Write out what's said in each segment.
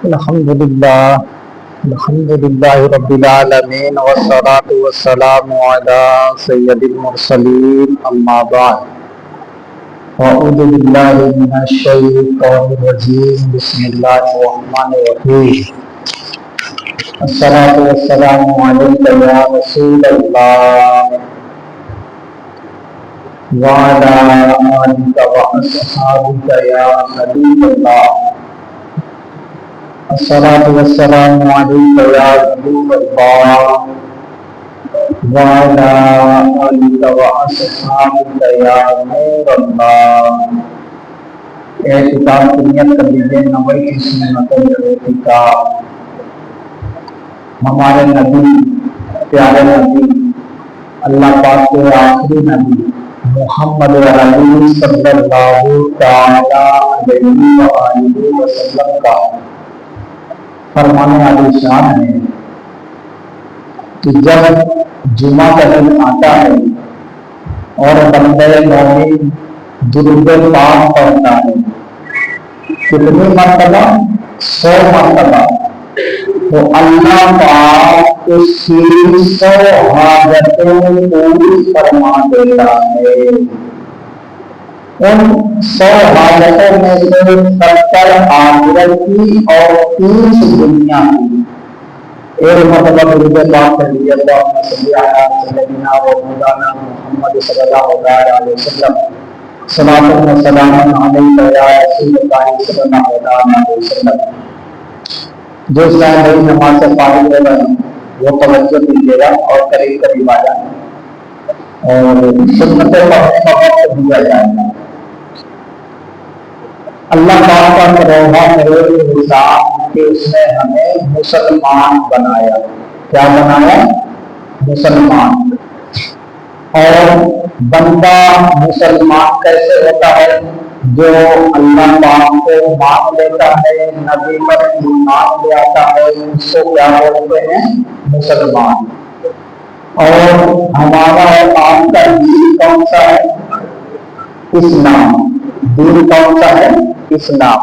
الحمد للہ رب العالمین والصلاة والسلام علی سید المرسلین اما بعد اعوذ باللہ من الشیطان الرجیم بسم اللہ الرحمن الرحیم الصلاة والسلام علیک یا رسول اللہ وعلی آلک واصحابک یا حبیب اللہ الصلاة والسلام علیک یا حبیب اللہ وعلی آلک واصحابک یا نور اللہ۔ کتاب کی نیت کر لیجیے، نویں کی سنت کا ہمارے نبی، پیارے نبی، اللہ پاک کے آخری نبی محمد عربی صلی اللہ تعالی علیہ وآلہ وسلم کا فرمانے والی شان ہے کہ جب جمعہ کا دن آتا ہے اور بندہ مومن درود پاک پڑھتا ہے کتنی مرتبہ؟ 100 مرتبہ، تو اللہ پاک اس کی 100 حاجتیں پوری فرما دیتا ہے۔ ان 100 حاجتوں میں سے 70 آخرت کی اور 30 دنیا کی۔ ایک مرتبہ درود پاک کر لیجیے، اللہم صلی علی سیدنا و مولانا محمد صلی اللہ علیہ وسلم، صلاۃ و سلام علیک یا رسول اللہ صلی اللہ علیہ وسلم۔ جو اسلام بھائی نماز سے فارغ ہو رہے ہیں وہ توجہ دیجیے گا اور قریب قریب آ جائیں اور سنتیں پڑھنے کا وقت دیا جائے گا۔ اللہ پاک کا کروڑا کروڑ احسان کہ اس نے ہمیں مسلمان بنایا۔ کیا بنایا؟ مسلمان۔ اور بندہ مسلمان کیسے ہوتا ہے؟ جو اللہ پاک کو مان لیتا ہے، نبی پر ایمان لے آتا ہے، اس کو کیا بولتے ہیں؟ مسلمان۔ اور ہمارا اور آپ کا دین کون سا ہے؟ اسلام۔ دین کون سا ہے؟ اسلام۔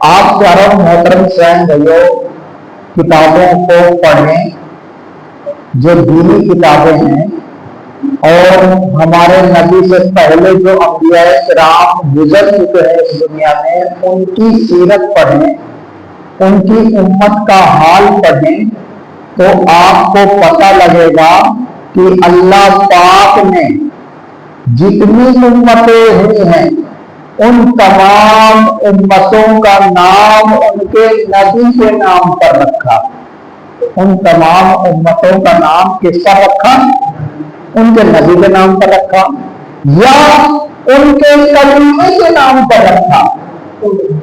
آپ پیاروں محترم سین بھائیو، کتابوں کو پڑھیں جو دینی کتابیں ہیں، اور ہمارے نبی سے پہلے جو انبیاء کرام گزر چکے ہیں اس دنیا میں ان کی سیرت پڑھیں، ان کی امت کا حال پڑھیں، تو آپ کو پتہ لگے گا کہ اللہ پاک نے جتنی امتیں ہوئی ہیں ان تمام امتوں کا نام ان کے نبی کے نام پر رکھا۔ ان تمام امتوں کا نام کس پر رکھا؟ ان کے نبی کے نام پر رکھا، یا ان کے قبیلے کے نام پر رکھا۔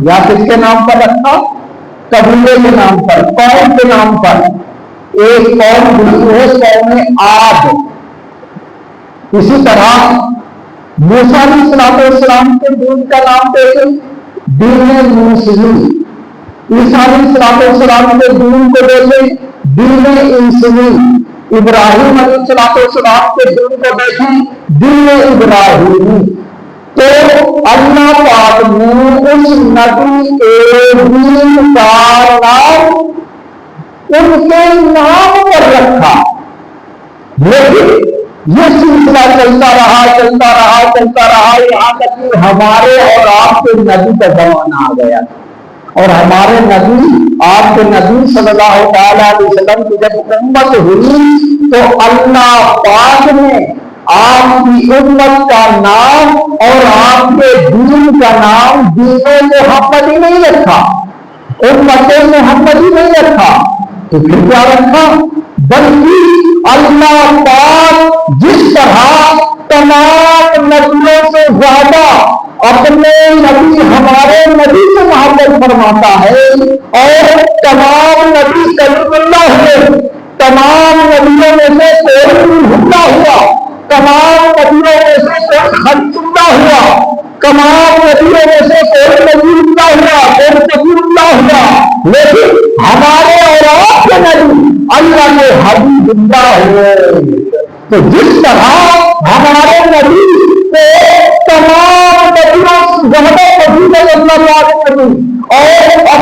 یا کس کے نام پر رکھا؟ قبیلے کے نام پر، قوم کے نام پر۔ ایک قوم دوسرے قوم عاد۔ اسی طرح موسیٰ علیہ السلام کے دین کا نام دیکھیں، دین موسوی۔ عیسیٰ علیہ السلام کے دین کو دیکھیں، دین عیسوی۔ ابراہیم علیہ السلام کے دین کو دیکھیں، دین ابراہیمی۔ تو اللہ پاک نے اس نبی کے دین کا نام ان کے نام پر رکھا، لیکن یہ سلسلہ چلتا رہا یہاں تک کہ ہمارے اور آپ کے نبی کا زمانہ آ گیا۔ اور ہمارے نبی، آپ کے نبی صلی اللہ علیہ وسلم کی جب امت ہوئی تو اللہ پاک نے آپ کی امت کا نام اور آپ کے دین کا نام دین محمدی نہیں رکھا، امت محمدی نہیں رکھا، تو پھر کیا رکھا؟ بلکہ اللہ پاک جس طرح تمام نبیوں سے زیادہ اپنے نبی ہمارے نبی سے محبت فرماتا ہے، اور تمام نبی کلیم اللہ ہوئے، تمام نبیوں میں سے کوئی حملہ ہوا، تمام نبیوں میں سے کوئی خلیل اللہ ہوا، تمام نبیوں میں سے کوئی نبی اللہ ہوا، کوئی نبی اللہ ہوا، لیکن ہمارے اور آپ کے نبی اللہ کے حبیب اللہ ہوئے۔ تو جس طرح ہمارے نبی کو تمام نبیوں سے زیادہ فضیلت اللہ تعالی نے اور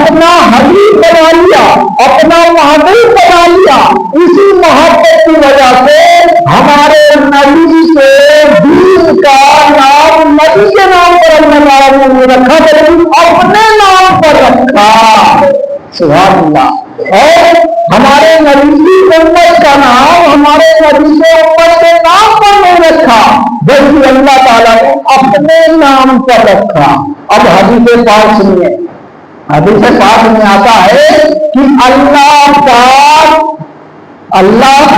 اپنا حبیب بنا لیا, اپنا محبوب بنا لیا. اسی محبت کی وجہ سے ہمارے نبی سے دین کا نام نبی کے نام پر اللہ نے رکھا, لیکن اپنے نام پر رکھا. سبحان اللہ. اور ہمارے نبی کی امت کا نام ہمارے نبی کے امت کے نام پر نہیں رکھا, بلکہ اللہ تعالیٰ نے اپنے نام پر رکھا. اب حدیث پاک سنیے. حدیث پاک میں آتا ہے کہ اللہ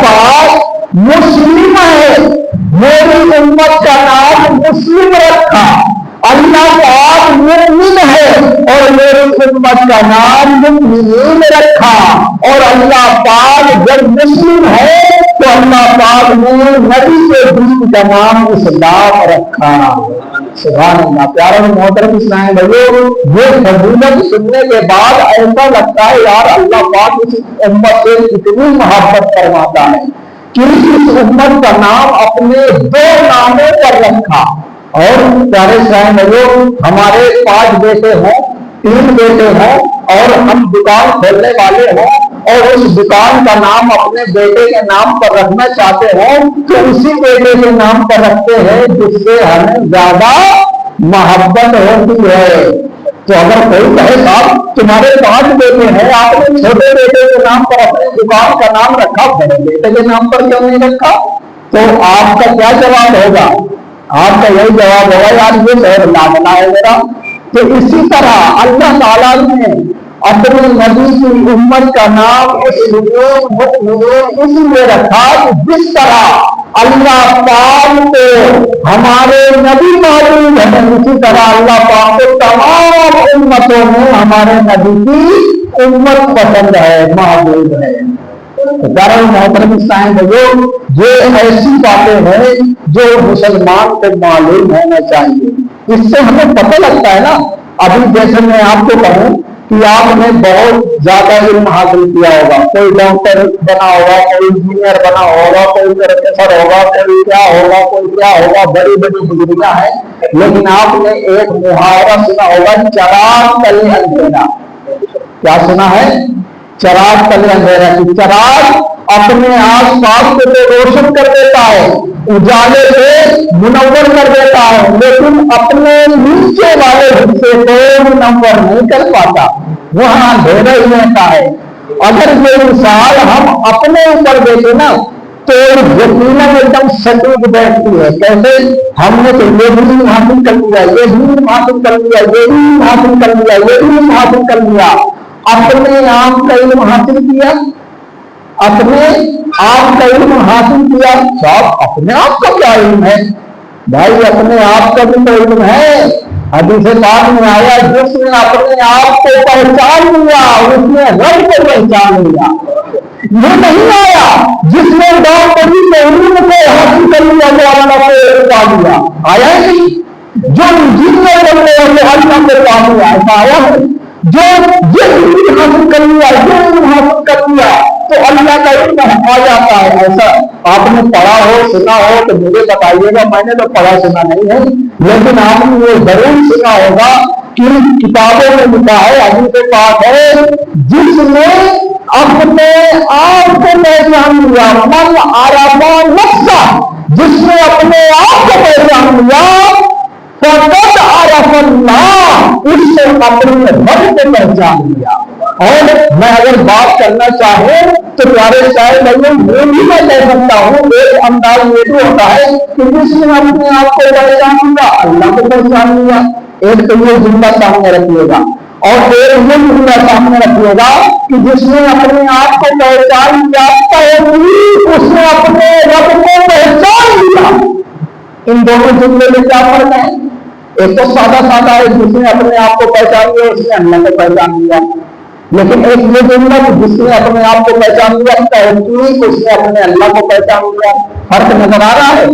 پاک مسلم ہے, میری امت کا نام مسلم رکھا. اللہ پاک مومن ہے اور میری امت کا نام مومنین رکھا. اور اللہ پاک جب مسلم ہے تو اللہ پاک نے نبی کے دین کا نام اسلام رکھا. سبحان اللہ. پیارے محترم اسلام بھائیو, یہ فضیلت سننے کے بعد ایسا لگتا ہے یار اللہ پاک اس امت سے کتنی محبت فرماتا ہے کہ اس امت کا نام اپنے دو ناموں پر رکھا. اور پیارے اسلام بھائیو, ہمارے 5 بیٹے ہوں, 3 بیٹے ہوں اور ہم دکان کھولنے والے ہوں اور اس دکان کا نام اپنے بیٹے کے نام پر رکھنا چاہتے ہوں تو اسی بیٹے کے نام پر رکھتے ہیں جس سے ہمیں زیادہ محبت ہوتی ہے. تو اگر کوئی کہے صاحب تمہارے 5 بیٹے ہیں, آپ نے چھوٹے بیٹے کے نام پر اپنے دکان کا نام رکھا, بڑے بیٹے کے نام پر کیوں نہیں رکھا؟ تو آپ کا کیا جواب ہوگا؟ آپ کا یہی جواب ہوگا یار یہ شہر لاگنا ہے میرا. تو اسی طرح اللہ تعالیٰ نے اپنے نبی کی امت کا نام اس لیے رکھا کہ جس طرح اللہ پاک کو ہمارے نبی معلوم ہے, اسی طرح اللہ پاک کو تمام امتوں میں ہمارے نبی کی امت پسند ہے, محبوب ہے. محترم اسلام بھائیو, یہ ایسی باتیں ہیں جو مسلمان کو معلوم ہونا چاہیے. اس سے ہمیں پتہ لگتا ہے نا. ابھی جیسے میں آپ کو کہوں کہ آپ نے بہت زیادہ علم حاصل کیا ہوگا, کوئی ڈاکٹر بنا ہوگا, کوئی انجینئر بنا ہوگا, کوئی پروفیسر ہوگا, کوئی کیا ہوگا, کوئی کیا ہوگا, بڑی بڑی ڈگریاں ہیں, لیکن آپ نے ایک محاورہ سنا ہوگا, چراغ تلے اندھیرا. کیا سنا ہے؟ چراغ تلے اندھیرا. کی چراغ اپنے آس پاس کو تو روشن کر دیتا ہے, اجالے سے منور کر دیتا ہے, لیکن اپنے نیچے والے حصے کو منور نہیں کر پاتا, وہاں اندھیرا ہی رہتا ہے. اگر یہ مثال ہم اپنے اوپر دیکھیں نا تو یقیناً ایک دم سٹیک بیٹھتی ہے. کیسے؟ ہم نے تو یہ بھی حاصل کر لیا, یہ بھی حاصل کر لیا, یہ بھی حاصل کر لیا, یہ بھی حاصل کر لیا. اپنے آپ کا علم حاصل کیا, اپنے آپ کا علم حاصل کیا. صاحب اپنے آپ کا کیا علم ہے بھائی؟ اپنے آپ کا بھی تو علم ہے. حدیث پاک میں آیا جس نے اپنے آپ کو پہچان لیا اس نے رب کو پہچان لیا. یہ نہیں آیا جس نے ڈاکٹری کے علم کو حاصل کر لیا وہ اللہ کو پا لیا. آیا نہیں. جو انجینئر بن گئے وہ اللہ کو پا لیا, ایسا آیا ہے؟ جو یہ علم حاصل کر لیا, یہ علم حاصل کر لیا تو اللہ کا علم آ جاتا ہے. ایسا آپ نے پڑھا ہو, سنا ہو تو مجھے بتائیے گا. میں نے تو پڑھا سنا نہیں ہے, لیکن آپ نے یہ ضرور سنا ہوگا کہ کتابوں میں لکھا ہے, حدیث پاک ہے, جس نے اپنے آپ کو پہچان لیا, من عرف نفسہ, جس نے اپنے آپ کو پہچان لیا, فقد عرف اللہ, اس سے اپنے رب کو پہچان لیا. اور میں اگر بات کرنا چاہوں تو پیارے شاید یہ بھی میں کہہ سکتا ہوں, ایک انداز یہ بھی ہوتا ہے کہ جس نے اپنے آپ کو پہچان لیا اللہ کو پہچان لیا. ایک تو یہ جملہ سامنے رکھیے گا, اور ایک یہ جملہ سامنے رکھیے گا کہ جس نے اپنے آپ کو پہچان لیا اس نے اپنے رب کو پہچان لیا. ان دونوں جملے میں کیا فرق ہے؟ ایک تو سادہ سادہ ہے, جس نے اپنے آپ کو پہچان لیا اس نے اللہ کو پہچان لیا. لیکن ایک یہ جملہ جس نے اپنے آپ کو پہچان لیا تحقیق اس نے اپنے اللہ کو پہچان لیا. فرق نظر آ رہا ہے؟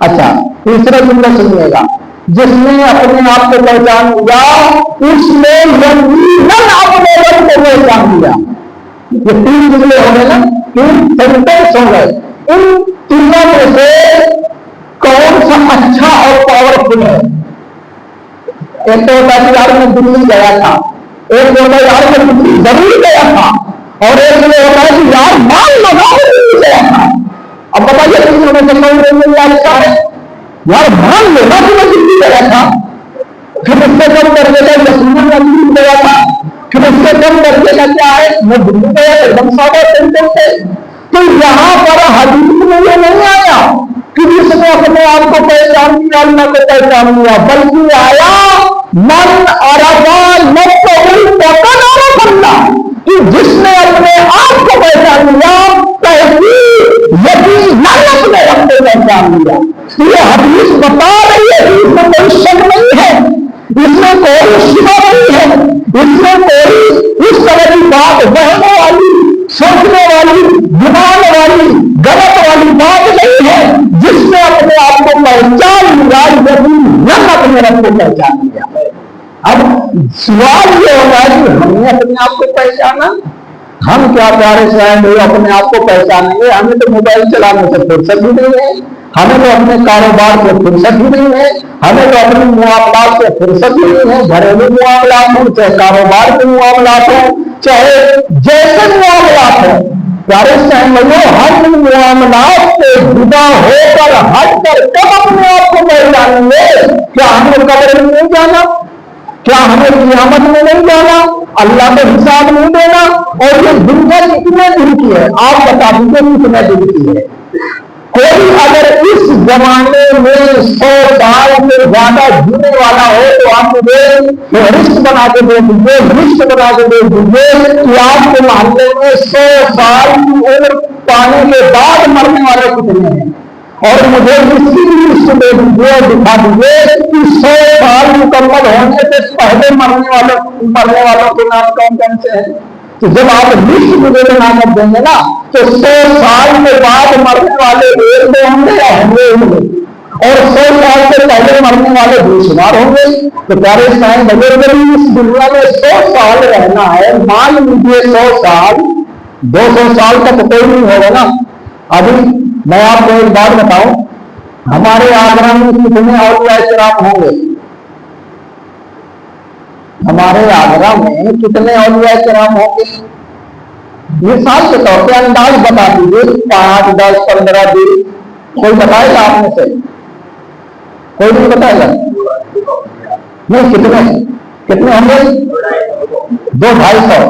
اچھا, تیسرا جملہ سنیے گا, جس نے اپنے آپ کو پہچان لیا اس نے یقیناً اپنے رب کو پہچان لیا. یہ 3 جملے ہو گئے نا, 3 سینٹینس ہو گئے. ان تینوں میں سے کون سا اچھا اور پاورفل ہے؟ ایک تو ہوتا ہے یار میں دلی گیا تھا, ایک جو ہوتا ہے یار میں بجلی ضرور گیا تھا، اور ایک جو ہوتا ہے کہ یار مان لگاؤ نہیں گیا تھا. اب بتائیے کسی ہونے سے کون رہے آتا ہے یار مان لینا کہ میں بجلی گیا تھا، پھر اس سے کم کر دے گا یقیناً میں بجلی گیا تھا، پھر اس سے کم کر دے گا کیا ہے میں بجلی گیا ایک دم سادہ طریقے سے. تو یہاں پر حدیث میں یہ نہیں آیا کہ جس نے اپنے آپ کو پہچان لیا اللہ کو پہچان لیا، بلکہ آیا من عرفا نفسہ کہ جس نے اپنے آپ کو پہچان لیا تحقیق یقیناً اپنے رب کو پہچان لیا. یہ حدیث بتا رہی ہے کہ اس میں کوئی شک نہیں ہے، اس میں کوئی شبہ نہیں ہے، اس میں کوئی اس طرح کی بات بہنے والی سوچنے والی گمان والی غلط والی بات نہیں ہے. جس نے اپنے آپ کو پہچان لیا یقیناً اپنے رب کو پہچان لیا. اب سوال یہ ہوتا ہے کہ ہم نے اپنے آپ کو پہچانا، ہم کیا پیارے سے آئیں گے اپنے آپ کو پہچانیں گے؟ ہمیں تو موبائل چلانے سے فرصت بھی نہیں ہے، ہمیں تو اپنے کاروبار سے فرصت بھی نہیں ہے، ہمیں تو اپنے معاملات سے فرصت بھی نہیں ہے، گھریلو معاملات ہوں چاہے کاروبار کے معاملات ہوں چاہے جیسے معاملات ہوں. پیارے سے ہر معاملات سے جدا ہو کر ہٹ کر کب اپنے آپ کو پہچانیں گے؟ کیا ہمیں قبر میں نہیں جانا؟ کیا ہمیں قیامت میں نہیں جانا؟ اللہ کو حساب نہیں دینا؟ اور یہ دنیا کتنے دن کی ہے آپ بتا دیجیے کتنے دن کی ہے؟ کوئی اگر اس زمانے میں 100 سال سے زیادہ جینے والا ہو تو آپ مجھے لسٹ بنا کے دے دیجیے، لسٹ بنا کے دے دیجیے کہ آپ کے محلے میں 100 سال کی عمر پانے کے بعد مرنے والے کتنے ہیں، اور مجھے اس کی بھی لسٹ دے دیجیے اور دکھا دیجیے کہ 100 سال مکمل ہونے سے پہلے مرنے والوں کے نام کون کون سے ہیں. تو جب آپ لسٹ مجھے بنا کر دیں گے نا تو 100 سال کے بعد مرنے والے ایک دو ہوں گے یا ہوں گے، اور 100 سال سے پہلے مرنے والے بے شمار ہوں گے. تو پیارے سائن بزرگ اس دنیا میں 100 سال رہنا ہے، مان لیجیے 100 سال 200 سال تک کوئی نہیں ہوگا نا. ابھی میں آپ کو ایک بات بتاؤں، ہمارے آگرہ میں کتنے اولیاء کرام ہوں گے؟ ہمارے آگرہ میں کتنے اولیاء کرام ہوں گے؟ مثال کے طور پہ انداز بتا دیجیے، 5 10 15 20 کوئی بتائے گا آپ میں سے؟ کوئی نہیں بتائے گا؟ نہیں، کتنے ہوں گے؟ 200-250.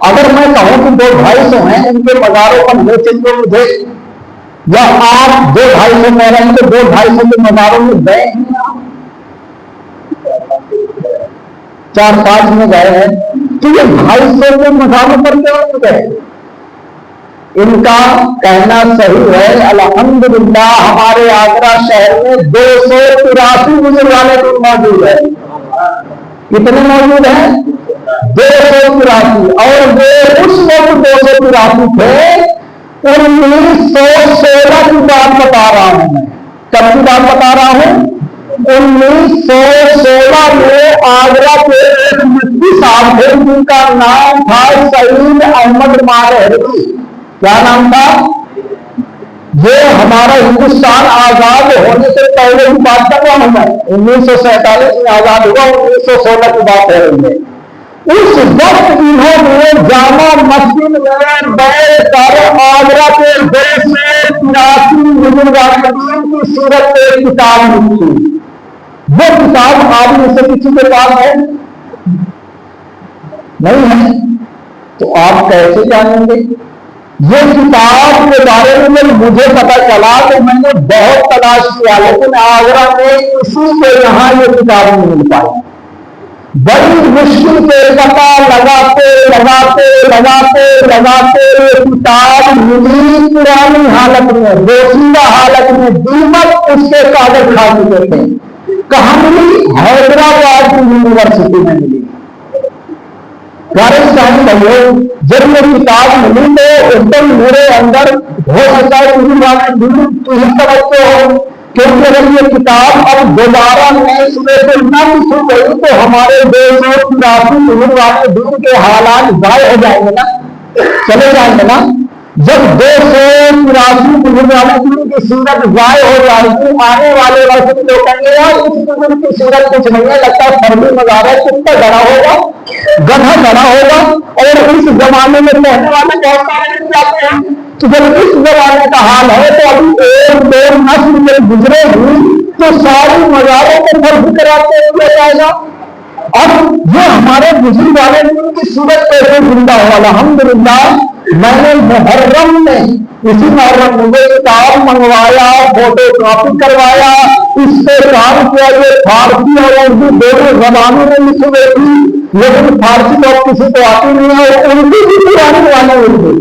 اگر میں کہوں کہ 200-250 ہیں، ان کے مزاروں پر لے چلیے مجھے، یا آپ 200-250 کہہ رہے ہیں تو 200-250 کے مزاروں میں گئے ہیں، 4-5 میں گئے ہیں، تو یہ 250 کے مزاروں پر کیوں گئے؟ ان کا کہنا صحیح ہے الحمدللہ ہمارے آگرہ شہر میں 283 بزرگان دین موجود ہے. کتنے موجود ہیں؟ 283. اور وہ اس وقت 283 تھے 1916 کی بات بتا رہا ہوں میں. کب کی بات بتا رہا ہوں؟ 1916 میں آگرہ کے ایک مفتی صاحب تھے جن کا نام تھا سعید احمد مالہری. کیا نام تھا؟ یہ ہمارا ہندوستان آزاد ہونے سے پہلے کی بات کر رہا ہوں میں، 1947 میں آزاد ہوا، 1916 کی بات ہو رہی ہے. اس وقت انہوں نے جامع مسجد میں بیٹھ کر آگرہ کے 283 بزرگان دین کی صورت میں کتاب لکھی. وہ کتاب آپ میں سے کسی کے پاس ہے؟ نہیں ہے. تو آپ کیسے جانیں گے؟ یہ کتاب کے بارے میں مجھے پتا چلا تو میں نے بہت تلاش کیا، لیکن آگرہ میں کسی کے یہاں یہ کتاب نہیں مل پائی. بڑی مشکل سے پتا لگاتے یہ کتاب ملی پرانی حالت میں، بوسیدہ حالت میں، دیمک اس کے کاغذ کھا چکے تھے. کہاں ملی؟ حیدرآباد کی یونیورسٹی میں ملی. جب یہ کتاب ملی تو ایک دم میرے اندر ہو سکتا ہے توجہ ہو، کیونکہ اگر یہ کتاب اب دوبارہ نئے سرے سے نہ لکھی گئی تو ہمارے 283 بزرگان دین کے حالات ضائع ہو جائیں گے نا، چلے جائیں گے نا. جب 283 बुजुर्ग की सूरत गायब हो जाएगी, आने वाले वर्ष में लोग कहेंगे यार इस बुजुर्ग की सूरत कुछ नहीं है, लगता है फर्जी मजार है, कितना बड़ा होगा, गधा बड़ा होगा। और इस जमाने में कहने वाले बहुत सारे मिल जाते हैं। तो जब इस जमाने का हाल है तो अभी एक दो नस्ल जब गुजरेगी तो सारी मजारों को फर्ज कराते हुए जाएगा। अब ये हमारे बुजुर्ग वाले की सूरत कैसे जिंदा हो, अल्हम्दुलिल्लाह मैंने मुहर्रम में, इसी मुहर्रम में किताब मंगवाया, फोटो कॉपी करवाया, इससे काम किया। ये फारसी और उर्दू दोनों जबानों में लिखी गई थी, लेकिन फारसी लोग किसी को आती नहीं है, उर्दू भी पुराने वाले उर्दू।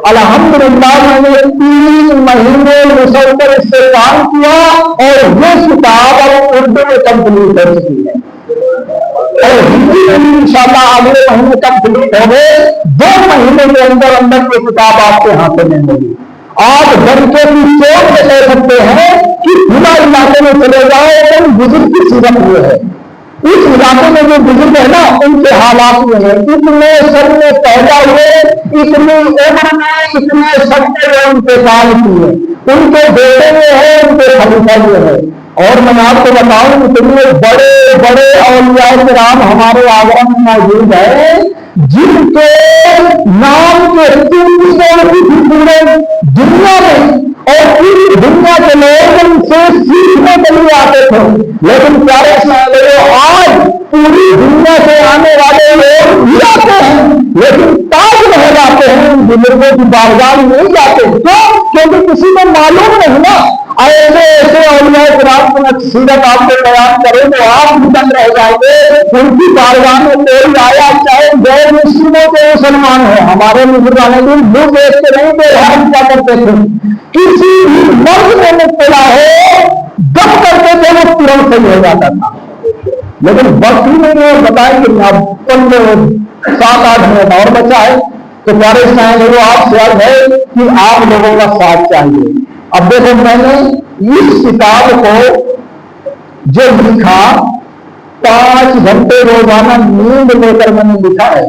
अल्हम्दुलिल्लाह मैंने 3 महीने मुसलसल इससे काम किया और ये किताब अब उर्दू में कंप्लीट हो चुकी है और हिंदी में इंशाल्लाह अगले महीने कंप्लीट हो गए। 2 महीने के अंदर अंदर ये किताब आपके हाथों में होगी। आप घंटे की चोट से कह सकते हैं कि खुला इलाके में चले जाओ तो बुजुर्ग की सूरत ये है। इस इलाके में जो बुजुर्ग है ना उनके हालात में है, इतने सब में पैदा हुए, इतनी उम्र में इतने सब में उनके काम किए, उनके बेटे में है, उनके खलीफा में है। और मैं आपको बताऊं इतने बड़े बड़े औलिया किराम हमारे आगरा में मौजूद है जिनके नाम के पूरे दुनिया में और पूरी दुनिया के लोग उनसे सीखने के लिए आते थे। लेकिन प्यारे आज पूरी दुनिया से आने वाले लोग भी आते हैं, लेकिन ताजमहल आते हैं, उन बुजुर्गों की बारगाह में नहीं जाते। क्यों? क्योंकि किसी को मालूम नहीं ना। ऐसे ऐसे औलिया किराम की सीरत आपको बयान करें तो आप निकल रह जाएंगे। उनकी बारगाह में कोई आया, चाहे गैर मुस्लिमों के मुसलमान हो, हमारे मुसलमानों भी मुंह देख के नहीं व्यवहार क्या करते थे। किसी भी मर्द में मुब्तला हो दम करते थे वो तुरंत सही हो जाता था। लेकिन वक्त ही नहीं है, बताएं कि 7-8 मिनट और बचा है। तो प्यारे साहब आपसे अर्ज है कि आप लोगों का साथ चाहिए। अब देखो मैंने इस किताब को जो लिखा 5 घंटे रोजाना नींद लेकर मैंने लिखा है।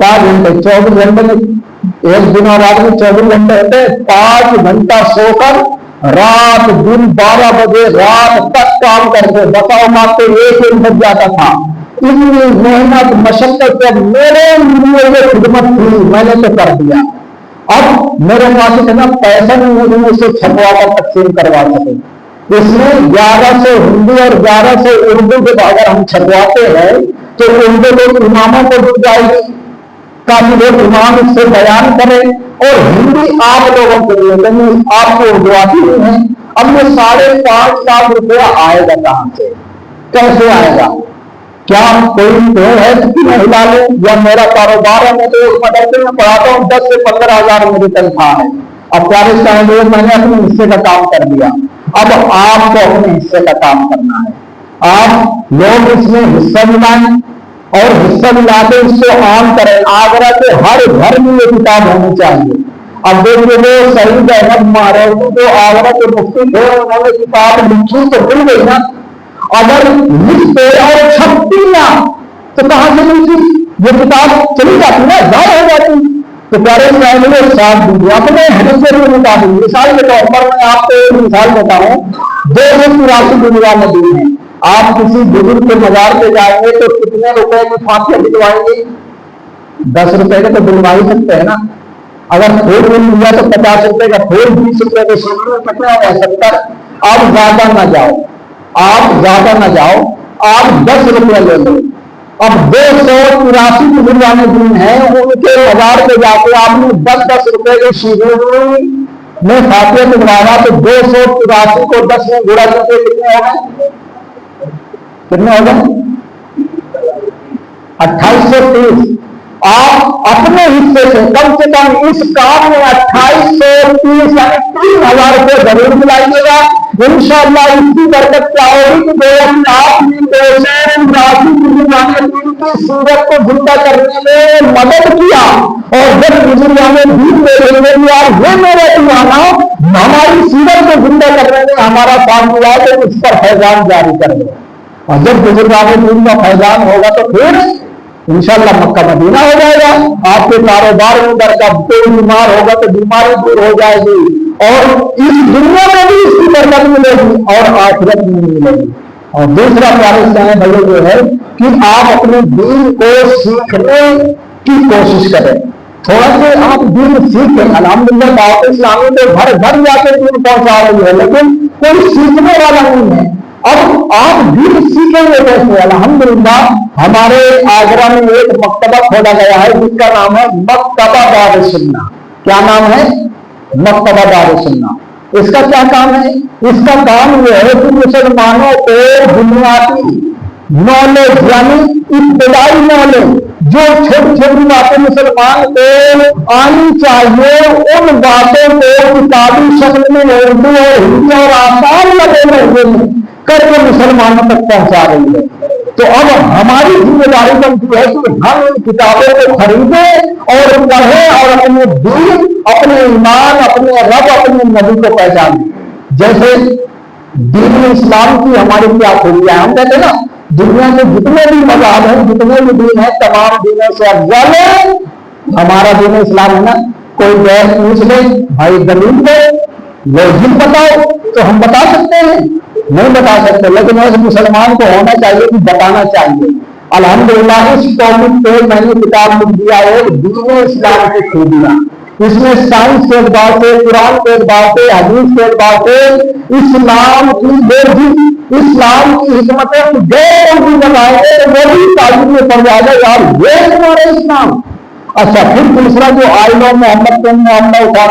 5 घंटे 24 घंटे में एक दिन और रात में 24 घंटे होते, 5 घंटा सोकर रात दिन 12 बजे रात तक काम करके बताओ मात्र 1 बज जाता था। इतनी मेहनत मशक्कत जब मेरे लिए ये खिदमत थी मैंने तो कर दिया। अब मेरे पास इतना पैसा नहीं है कि मैं उसे छपवा कर तकसीम करवा सके। इसमें 1100 हिंदी और 1100 उर्दू के अगर हम छपवाते हैं तो उर्दू लोग इमामों को दी जाएगी, काफी लोग इमाम इससे बयान करें, और हिंदी आप लोगों के लिए, लेकिन आपको उर्दू आती नहीं है। अब ये 5.5 लाख रुपया आएगा कहां से, कैसे आएगा? क्या कोई पेड़ है कि मैं हिला लूं, या मेरा कारोबार है, मैं तो एक मदरसे में पढ़ाता हूँ, 10 से 15 हजार मेरी तनख्वाह है। अब 40 साल मैंने अपने हिस्से का काम कर दिया। अब आपको अपने हिस्से का काम करना है। आप लोग इसमें हिस्सा मिलाएं और हिस्सा मिला के इसको आम करें। आगरा के हर घर में ये किताब होनी चाहिए। अब देखिए वो शहीद अहमद मारेगी जो आगरा के मुफ्ती थे, उन्होंने किताब लिखी तो मिल गई ना। अगर लिखते और छपती ना तो कहां से मिलती? ये किताब चली जाती ना, जाहिर हो जाती। तो प्यारे साहब साथ दीजिए अपने हदीस के मुताबिक। मिसाल के तौर पर मैं आपको एक मिसाल बताऊं, 283 दुनिया नबी है। आप किसी बुजुर्ग के मजार पे जाएंगे तो कितने रुपए की फांसी दिलवाएंगे? 10 रुपए के तो दिलवा ही सकते हैं ना। अगर फूल मिल गया तो 50 रुपए का फूल, 20 रुपए के सोने कितना हो 70। आप ज्यादा ना जाओ, आप ज्यादा ना जाओ, आप 10 रुपया ले लो। अब 283 बुजुर्गाने दिन है, उनके मजार पे जाके आपने 10-10 रुपए के शीशे में फातिहा दिलवाया तो 283 को 10 में गुणा करके कितने हो गए? कितने हो गए? 2830। आप अपने हिस्से से कम इस काम में 2830 यानी 3000 रुपये जरूर मिलाइएगा। इंशाअल्लाह इसकी बरकत क्या होगी कि आपने सूरत को जिंदा करने में मदद किया, और जब बुजुर्गाने दीन ले लेंगे यार ये मेरे दीवाना हमारी सूरत को जिंदा करने में हमारा काम हुआ तो इस पर फैजान जारी कर दो। और जब बुजुर्गाने दीन का फैजान होगा तो फिर इंशाल्लाह मक्का मदीना हो जाएगा। आपके कारोबार में बरकत, कोई बीमार होगा तो बीमारी दूर हो जाएगी, और इस दुनिया में भी इसकी बरकत मिलेगी और आखिरत में भी मिलेगी। और दूसरा प्यारे भाइयों जो है कि आप अपने दीन को सीखने की कोशिश करें। थोड़ा से आप दीन सीखें। अल्हम्दुलिल्लाह दावत इस्लामी तो घर घर जाके दीन पहुंचा रही है, लेकिन कोई सीखने वाला नहीं है। अब आप दीन सीखेंगे कैसे? अल्हम्दुलिल्लाह हमारे आगरा में एक मक्तबा खोला गया है जिसका नाम है मक्तबा दारुस सुन्ना। क्या नाम है? मक्तबा दारुस सुन्ना। इसका क्या काम है? इसका काम यह है कि मुसलमानों को बुनियादी नॉलेज यानी इब्तदाई नॉलेज, जो छोटी छोटी बातें मुसलमान को आनी चाहिए, उन बातों को किताबी शक्ल में उर्दू और हिंदी और आसान लगे में करके मुसलमानों तक पहुंचा रही है। तो अब हमारी जिम्मेदारी बनती है कि हम इन किताबों को खरीदें और पढ़ें और अपने दीन, अपने ईमान, अपने रब, अपने नबी को पहचानें। जैसे दीन इस्लाम की हमारी क्या खूबियां, हम कहते हैं ना दुनिया में जितने भी मज़हब हैं, जितने भी दीन है, तमाम दीनों से अफजल हमारा दीन इस्लाम है ना। कोई गैर पूछ ले, भाई दलील दो, लॉजिक बताओ, तो हम बता सकते हैं? नहीं बता सकते, लेकिन ऐसे मुसलमान को होना चाहिए कि बताना चाहिए। अल्हम्दुलिल्लाह इस टॉपिक पे मैंने किताब लिख दिया है दीन इस्लाम की खूबियां। इसमें साइंस के एतबार से, कुरान के एतबार से, हदीस के एतबार से इस्लाम की बेहदी, इस्लाम की हिकमतें गैर भी बताएंगे तो वो भी ताजुब में पड़ जाएगा, यार ये तुम्हारा इस्लाम। अच्छा, फिर दूसरा जो आइलो मोहम्मद का मामला उठा,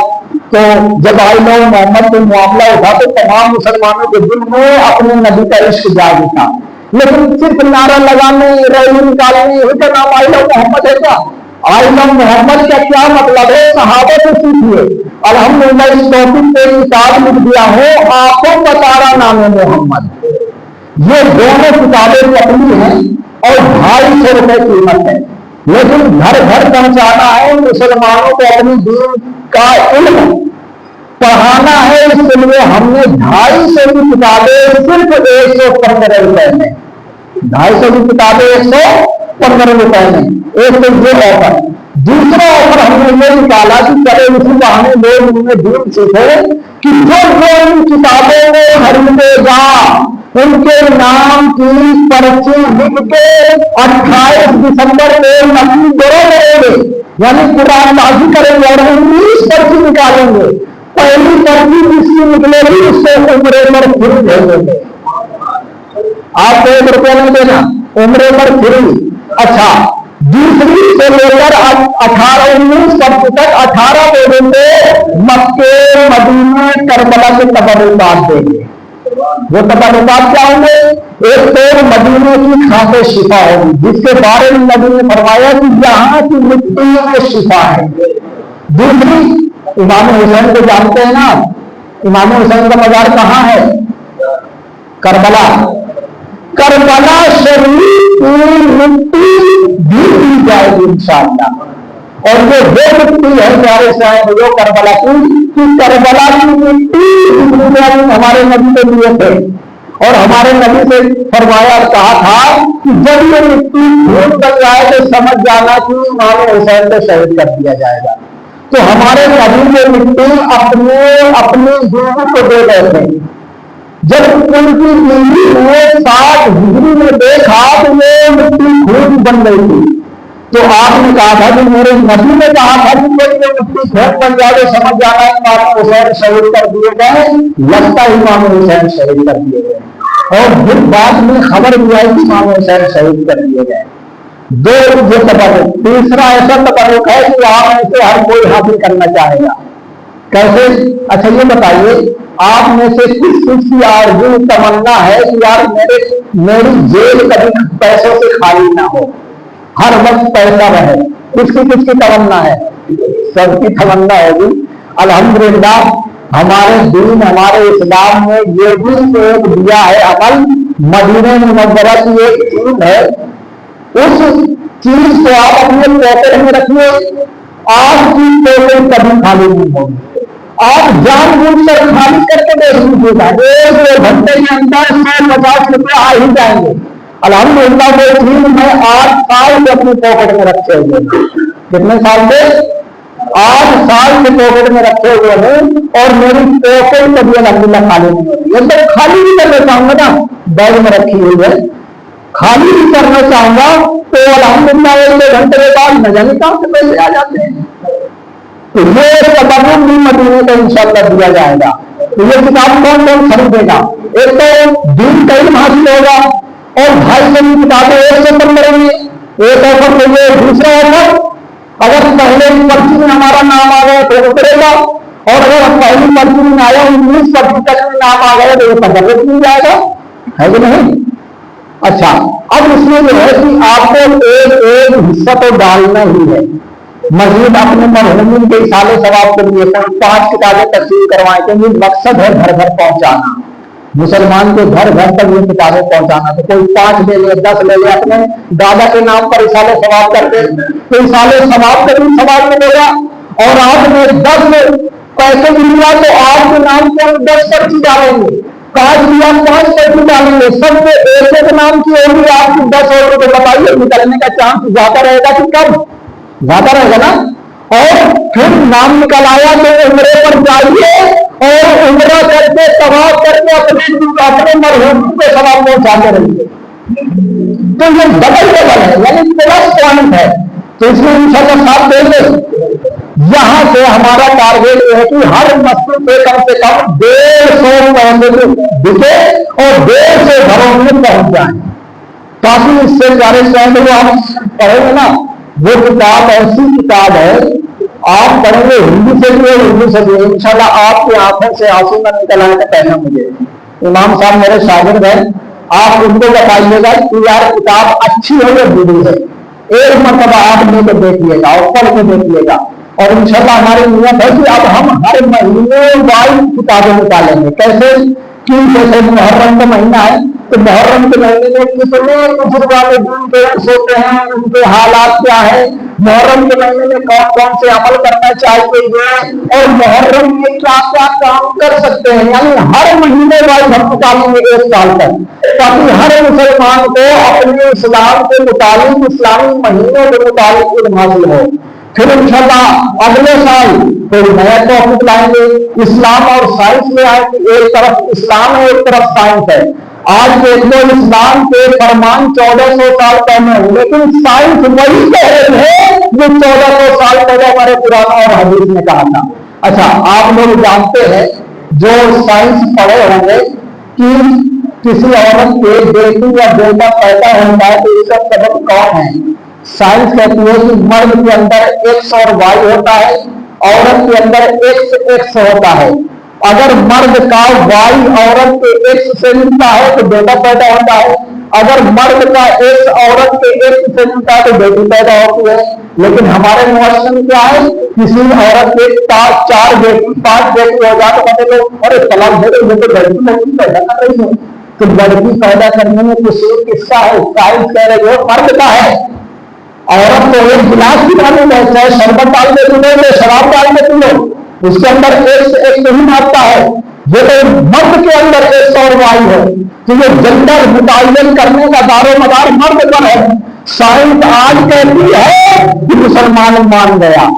तो जब आइलो मोहम्मद का मामला उठा तो तमाम मुसलमानों के दिल में अपने नबी का इश्क जाग उठा। लेकिन सिर्फ नारा लगाने, रैली निकालने, यही का नाम आइलो मोहम्मद है क्या? आइलो मोहम्मद का क्या मतलब है? सहाबा से सीखिए। अल्हम्दुलिल्लाह इस टॉपिक पे किताब लिख दिया है, आपको बतारा नाम है मोहम्मद। ये दोनों किताबें नकली हैं और 250 रुपए कीमत है, लेकिन घर घर पहुंचाना है, मुसलमानों को अपनी दीन का इल्म पढ़ाना है। इसके लिए हमने 250 की किताबें सिर्फ 115 रुपए में, 250 की किताबें 115 रुपए में, एक तो ये ऑफर। दूसरा ऑफर हमने ये निकाला कि चले इसी बहाने लोग उनमें दीन सीखे कि जो लोग इन किताबों को खरीदेगा उनके नाम की पर्ची लिख के 28 दिसंबर को नकली दौरे करेंगे, यानी कुरानबाजी करेंगे और 19 पर्ची निकालेंगे। पहली पर्ची जिसकी निकलेगी उससे उम्रे पर फ्री भेजेंगे। आपको 1 रुपया नहीं देना, उम्रे पर फ्री। अच्छा, दूसरी से लेकर 18-19 पर्ची तक 18 देंगे, मक्के मदीने करबला के तबर्रुकात देंगे। वो तबर्रुकात क्या होंगे? एक तो मदीने की खाते शिफा होगी, जिसके बारे में नबी ने फरमाया कि यहाँ की मिट्टी में शिफा है। दूसरी, इमाम हुसैन को जानते हैं ना, इमाम हुसैन का मजार कहाँ है? करबला। करबला शरीफ की मिट्टी भी दी जाएगी इंशाअल्लाह। और ये वो मिट्टी है प्यारे साहब जो करबला की करबला की मिट्टी हमारे नबी के लिए थे, और हमारे नबी से फरमाया कहा था कि जब ये मिट्टी खून बन जाए तो समझ जाना कि इमाम हुसैन को शहीद कर दिया जाएगा। तो हमारे नबी ने मिट्टी अपनी बीवी को दे गए थे। जब उनकी बीवी ने 60 हिजरी में देखा तो ये मिट्टी खून बन गई थी, तो आपने कहा था कि मेरे नबी ने कहा था कि कोई मिट्टी खून बन जाए तो समझ जाना इमाम हुसैन शहीद कर दिए गए। लगता है इमाम हुसैन शहीद कर दिए गए, और फिर बाद में खबर भी आई कि इमाम हुसैन शहीद कर दिए गए। दो ये तबर्रुक। तीसरा ऐसा तबर्रुक है कि आप में से हर कोई हासिल करना चाहेगा। कैसे? अच्छा ये बताइए, आप में से किस की आरज़ू तमन्ना है कि यार मेरी जेब कभी पैसों से खाली ना हो, हर वक्त पैसा रहे? किसकी तमन्ना है? सबकी तमन्ना होगी। अल्हम्दुलिल्लाह हमारे दीन, हमारे इस्लाम में ये भी एक दिया है अमल। मदीने मुनव्वरा की एक चीज है, उस चीज को आप अपने पॉकेट में रखिए, आपकी पॉकेट कभी खाली नहीं होगी। आप जानबूझकर खाली करके देख लीजिएगा, 1-2 घंटे के अंदर 150 रुपये आ ही जाएंगे। अल्हम्दुलिल्लाह वो चीज मैं 8 साल से अपने पॉकेट में रखे हुए हैं। कितने साल से? 8 साल से पॉकेट में रखे हुए हैं, और मेरी पॉकेट कभी अल्हम्दुलिल्लाह खाली नहीं होती। ये तो खाली भी करना चाहूंगा ना, बैग में रखी हुई है, खाली भी करना चाहूंगा तो अल्हम्दुलिल्लाह 1-2 घंटे के बाद न जाने कहां से पैसे आ जाते हैं। तो ये तबर्रुक भी मदीने का इंशाअल्लाह दिया जाएगा। तो ये किताब कौन कौन खरीदेगा? एक तो दीन का इल्म हासिल होगा, और 250 किताबें एक से कम करेंगे, एक ऑफर तो ये। दूसरा ऑफर, अगर पहले पर्ची में हमारा नाम आ गया तो वो करेगा, और अगर पहली पर्ची में आया 19 पर्ची तक में नाम आ गया तो वो तबर्रुक मिल जाएगा, है कि नहीं? अच्छा, अब इसमें जो है कि आपको एक हिस्सा तो डालना ही है। मस्जिद अपने मरहूमिन के इसाले सवाब के लिए 5 किताबें तस्वीर करवाएं, क्योंकि मकसद है घर घर पहुंचाना, मुसलमान के घर घर तक ये किताबें पहुंचाना। तो कोई 5 ले ले, 10 ले ले, अपने दादा के नाम पर इसाले सवाब करते तो इसाले सवाब का भी सवाब मिलेगा। और आपने 10 पैसे मिला तो आपके नाम से हम 10 पर्ची डालेंगे, 5 दिया 5 पर्ची डालेंगे, सबसे एक नाम की होगी आपकी 10 और। तो बताइए निकलने का चांस ज्यादा रहेगा कि कम? ज्यादा रहेगा ना। और फिर नाम निकल आया तो उम्रे पर जाइए, और उम्रा करके तवाफ करके अपने मरहूम को सवाब पहुंचाते रहिए। तो ये डबल है, यानी प्लस पॉइंट है। तो इसमें इंशाअल्लाह साथ देंगे। यहां से हमारा टारगेट है कि हर मस्जिद से कम 150 पैसे बिके और 150 घरों में पहुंच जाए, ताकि इससे ज्यादा शायद वो हम पढ़ेंगे ना। वो किताब ऐसी किताब है, आप पढ़ेंगे हिंदी से भी और उर्दू से भी, इंशाल्लाह आपकी आंखों से आंसू न निकल आने का कहना मुझे। इमाम साहब मेरे शागिर्द हैं, आप उनको बताइएगा कि यार किताब अच्छी हो या बुरी है, एक मरतबा आप लेकर देखिएगा और पढ़ के देखिएगा। और इंशाल्लाह हमारी नियत है कि अब हम हर महीने वाइज किताबें निकालेंगे। कैसे? कि जैसे मुहर्रम का महीना है, तो मुहर्रम के महीने में कितने बुजुर्गान दीन के होते हैं, उनके हालात क्या है, मुहर्रम के महीने में कौन कौन से अमल करना चाहिए, और मुहर्रम में क्या क्या काम कर सकते हैं। यानी हर महीने वाइज हम निकालेंगे 1 साल तक, ताकि हर मुसलमान को अपने इस्लाम के मुताबिक, इस्लामी महीनों के मुताबिक इल्म हासिल हो। फिर इंशाल्लाह अगले साल कोई नया टॉपिक लाएंगे, इस्लाम और साइंस में आएंगे। एक तरफ इस्लाम है, एक तरफ साइंस है। आज देख लो, इस्लाम के फरमान 1400 साल पहले हुए, लेकिन साइंस वही कह रही है जो 1400 साल पहले हमारे कुरान और हदीस ने कहा था। अच्छा, आप लोग जानते हैं, जो साइंस पढ़े होंगे, कि किसी औरत के बेटी या बेटा पैदा होता है तो इसका सबब कौन है? साइंस कहती है कि मर्द के अंदर एक्स और वाई होता है, औरत के अंदर एक्स होता है। अगर मर्द का वाई औरत के एक्स से मिलता है तो बेटा पैदा होता है, अगर मर्द का एक्स औरत के एक्स से मिलता है तो बेटी पैदा होती है। लेकिन हमारे मुआशरे में क्या है, किसी औरत के 4 बेटी 5 बेटी हो जाए तो कहते लोग अरे तलाक दे दो, तो लड़की पैदा कर रही है। तो लड़की पैदा करने में कसूर किसका है? साइंस कह रही है मर्द का है। औरत तो एक गिलास भी पानी में चाहे शरबत डाल के पी लो, शराब डाल के पी लो, उसके अंदर एक नहीं मारता है। ये तो मर्द के अंदर एक्स और वाई है। तो ये जेंडर मुतय्यन करने का दारो मदार मर्द पर है। साइंस आज कहती है कि मुसलमान मान गया।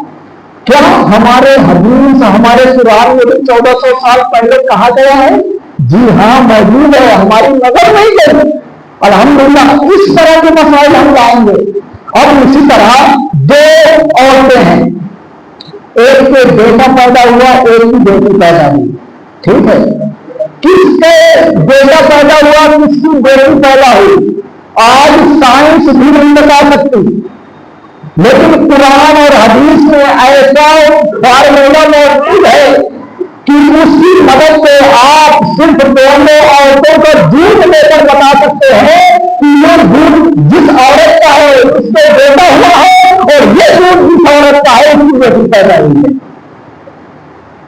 क्या हमारे हदीस, हमारे कुरान में 1400 साल पहले कहा गया है? जी हाँ, मौजूद है, हमारी नजर नहीं गई। अल्हम्दुलिल्लाह इस तरह के मसाइल हम लाएंगे। और इसी तरह 2 औरतें हैं, एक के बेटा पैदा हुआ, एक की बेटी पैदा हुई, ठीक है। किसके बेटा पैदा हुआ, किसकी बेटी पैदा हुई, आज साइंस भी नहीं बता सकती। लेकिन कुरान और हदीस में ऐसा फार्मूला मौजूद है कि उसकी मदद से आप सिर्फ दोनों औरतों का दूध लेकर बता सकते हैं कि ये दूध जिस औरत का है उससे बेटा हुआ है, और ये दूध जिस औरत का है उसकी बेटी पैदा हुई है।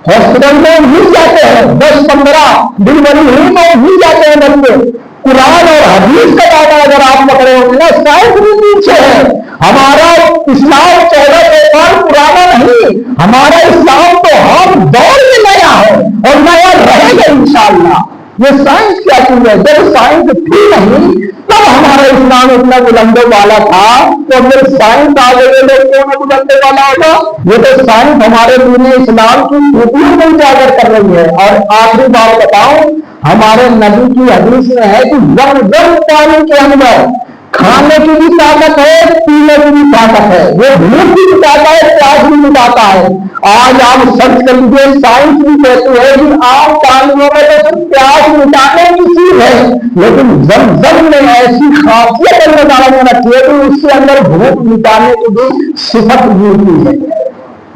हॉस्पिटल में मिल जाते हैं, 10-15 डिलीवरी हुई में मिल जाते हैं बच्चे। कुरान और हदीस का दावा अगर आप पकड़े होंगे ना, साइंस भी पीछे है। हमारा इस्लाम 1400 साल पुराना नहीं, हमारा इस्लाम तो हर दौर में नया है और नया रहेगा इंशाअल्लाह। ये साइंस क्या चीज है? जब साइंस थी नहीं तब जब हमारा इस्लाम इतना बुलंदों वाला था तो फिर साइंस आ गए लोग क्यों ना बुलंदों वाला होगा। ये तो साइंस हमारे दीन इस्लाम की खूबियों को उजागर कर रही है। और आखिरी बात बताऊं, हमारे नबी की हदीस में है कि जम पानी के अंदर खाने की भी ताकत है, पीने की भी ताकत है, वो भूख भी मिटाता है, प्यास भी मिटाता है। आज आप सर्च कर लीजिए, साइंस भी कहती है कि आम पानियों में तो सिर्फ प्यास मिटाने की चीज है, लेकिन जम में ऐसी खासियत अल्लाह ताला ने रखी है कि उसके अंदर भूख मिटाने की भी सिफत मिलती है।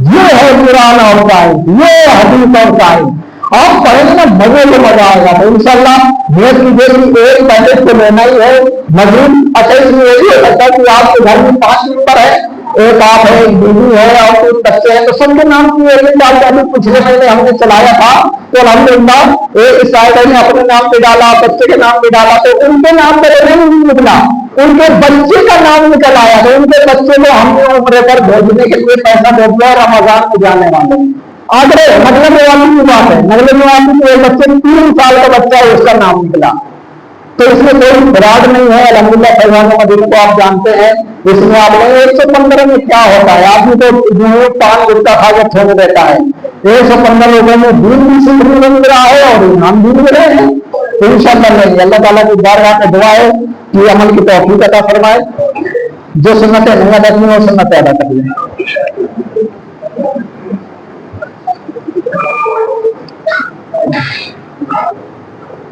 ये है कुरान और साइंस, ये हदीस और साइंस। आप पढ़ेंगे ना मजे में मजा आएगा। तो इंशाल्लाह नियत कीजिए कि एक पैकेट को लेना ही है मजीद। अच्छा, इसमें ये भी हो सकता है कि आपके घर में 5 मेंबर है, एक आप है, एक बीवी है और 3 बच्चे हैं, तो सबके नाम की एक डाल के अभी पिछले महीने हमने चलाया था। तो अल्हम्दुलिल्लाह एक साइड ने अपने नाम पे डाला, बच्चे के नाम पे डाला, तो उनके नाम पे नहीं निकला, उनके बच्चे का नाम निकल आया। तो उनके बच्चे को हमने उम्र पर भेजने के लिए पैसा भेज दिया, रमजान में जाने वाले। आगे नगले वाली की बात है, नगले वाली के बच्चे 3 साल का बच्चा है, उसका नाम निकला। तो इसमें कोई फ्रॉड नहीं है। अल्हम्दुलिल्लाह फैजान मदीना को आप जानते हैं। इसमें आपने 115 में क्या होता है, आदमी तो 5 गुटका खा के छोड़ देता है। 115 लोगों में दीन भी सीखने को मिल रहा है और इनाम भी मिल रहे हैं। तो इंशाअल्लाह नहीं, अल्लाह ताला की बारगाह में दुआ है कि अमल की तौफीक अता फरमाए। जो सुन्नतें नहीं अदा की वो सुन्नतें अदा कर लें।